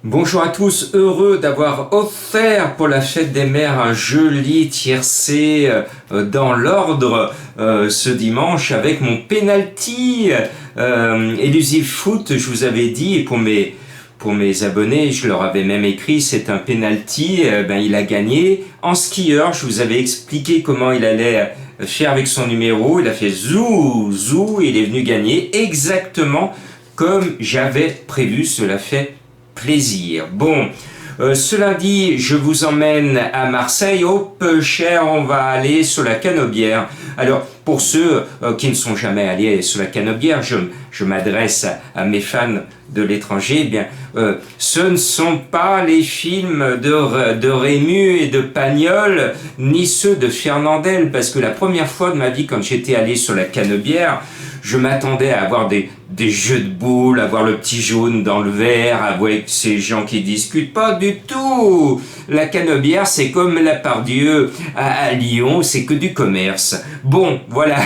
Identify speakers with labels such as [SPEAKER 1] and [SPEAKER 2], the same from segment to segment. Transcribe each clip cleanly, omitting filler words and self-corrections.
[SPEAKER 1] Bonjour à tous, heureux d'avoir offert pour la fête des mères un joli tiercé dans l'ordre ce dimanche avec mon penalty Elusive Foot. Je vous avais dit, et pour mes abonnés, je leur avais même écrit, c'est un penalty, il a gagné. En skieur, je vous avais expliqué comment il allait faire avec son numéro, il a fait zou, zou, et il est venu gagner exactement comme j'avais prévu. Cela fait plaisir. Bon, ce lundi, je vous emmène à Marseille. Au peu cher, on va aller sur la Canebière. Alors, pour ceux qui ne sont jamais allés sur la Canebière, je m'adresse à mes fans de l'étranger. Eh bien, ce ne sont pas les films de Rému et de Pagnol, ni ceux de Fernandel, parce que la première fois de ma vie, quand j'étais allé sur la Canebière, je m'attendais à avoir des jeux de boules, à voir le petit jaune dans le verre, avec ces gens qui discutent. Pas du tout. La Canebière, c'est comme la Pardieu à Lyon, c'est que du commerce. Bon, voilà.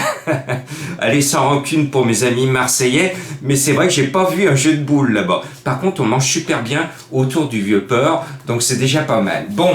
[SPEAKER 1] Allez, sans rancune pour mes amis marseillais, mais c'est vrai que j'ai pas vu un jeu de boules là-bas. Par contre, on mange super bien autour du Vieux-Port, donc c'est déjà pas mal. Bon.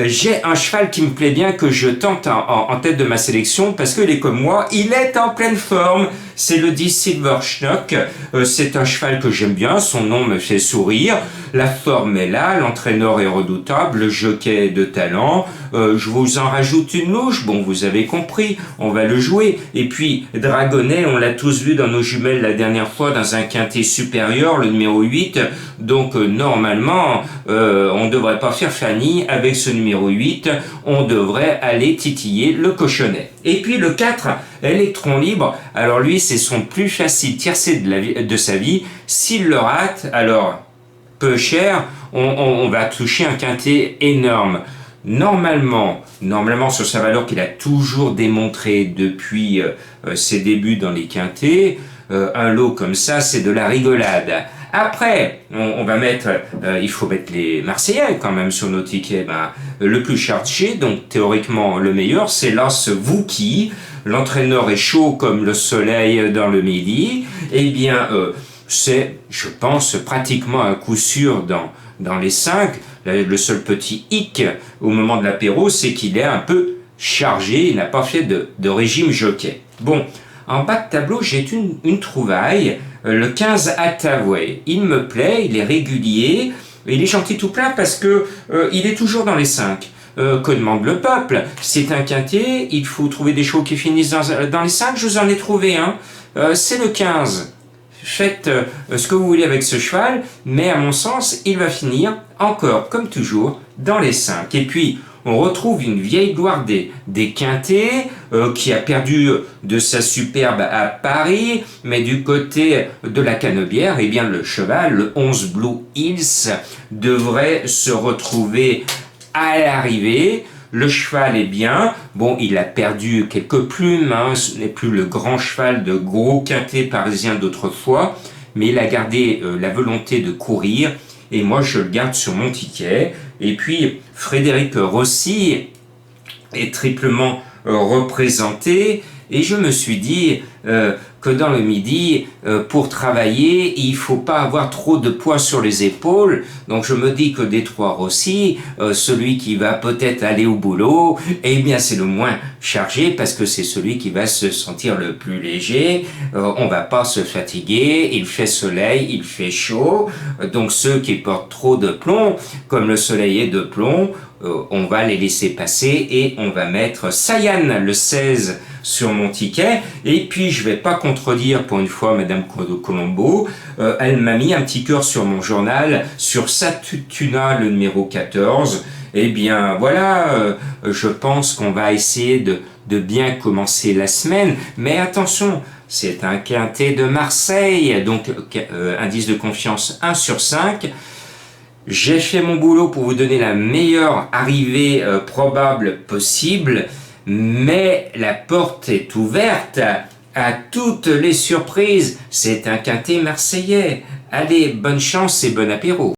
[SPEAKER 1] J'ai un cheval qui me plaît bien, que je tente en tête de ma sélection parce qu'il est comme moi, il est en pleine forme. C'est le 10 Silver Schnock. C'est un cheval que j'aime bien, son nom me fait sourire. La forme est là, l'entraîneur est redoutable, le jockey est de talent. Je vous en rajoute une louche, bon vous avez compris, on va le jouer. Et puis Dragonnet, on l'a tous vu dans nos jumelles la dernière fois dans un quintet supérieur, le numéro 8. Donc normalement, on ne devrait pas faire Fanny avec ce numéro 8, on devrait aller titiller le cochonnet. Et puis le 4, Électron Libre, alors lui c'est son plus facile tiercé de sa vie. S'il le rate, alors peu cher, on va toucher un quintet énorme. Normalement sur sa valeur qu'il a toujours démontré depuis ses débuts dans les quintets, un lot comme ça c'est de la rigolade. Après, on va mettre, il faut mettre les Marseillais quand même sur nos tickets. Le plus chargé, donc théoriquement le meilleur, c'est l'As Vouki. L'entraîneur est chaud comme le soleil dans le midi. Eh bien, c'est, je pense, pratiquement un coup sûr dans les 5. Le seul petit hic au moment de l'apéro, c'est qu'il est un peu chargé, il n'a pas fait de régime jockey. Bon, en bas de tableau, j'ai une trouvaille, le 15 Hathaway. Il me plaît, il est régulier, il est gentil tout plein parce que il est toujours dans les 5. Que demande le peuple? C'est un quintet, il faut trouver des chevaux qui finissent dans les 5, je vous en ai trouvé un. C'est le 15. Faites ce que vous voulez avec ce cheval, mais à mon sens, il va finir encore, comme toujours, dans les 5. Et puis, on retrouve une vieille gloire des quintets qui a perdu de sa superbe à Paris, mais du côté de la Canebière, eh bien le cheval, le 11 Blue Hills, devrait se retrouver à l'arrivée. Le cheval est bien, bon il a perdu quelques plumes, ce n'est plus le grand cheval de gros quintet parisien d'autrefois, mais il a gardé la volonté de courir, et moi je le garde sur mon ticket. Et puis Frédéric Rossi est triplement représenté, et je me suis dit que dans le midi, pour travailler, il faut pas avoir trop de poids sur les épaules. Donc je me dis que des trois Rossi, celui qui va peut-être aller au boulot, eh bien c'est le moins chargé parce que c'est celui qui va se sentir le plus léger. On va pas se fatiguer, il fait soleil, il fait chaud. Donc ceux qui portent trop de plomb, comme le soleil est de plomb, on va les laisser passer et on va mettre Sayan le 16 sur mon ticket. Et puis je vais pas contredire pour une fois Madame Colombo, elle m'a mis un petit cœur sur mon journal sur Satutuna le numéro 14. Eh bien voilà, je pense qu'on va essayer de bien commencer la semaine, mais attention, c'est un quintet de Marseille, donc indice de confiance 1 sur 5. J'ai fait mon boulot pour vous donner la meilleure arrivée probable possible, mais la porte est ouverte à toutes les surprises. C'est un quintet marseillais. Allez, bonne chance et bon apéro.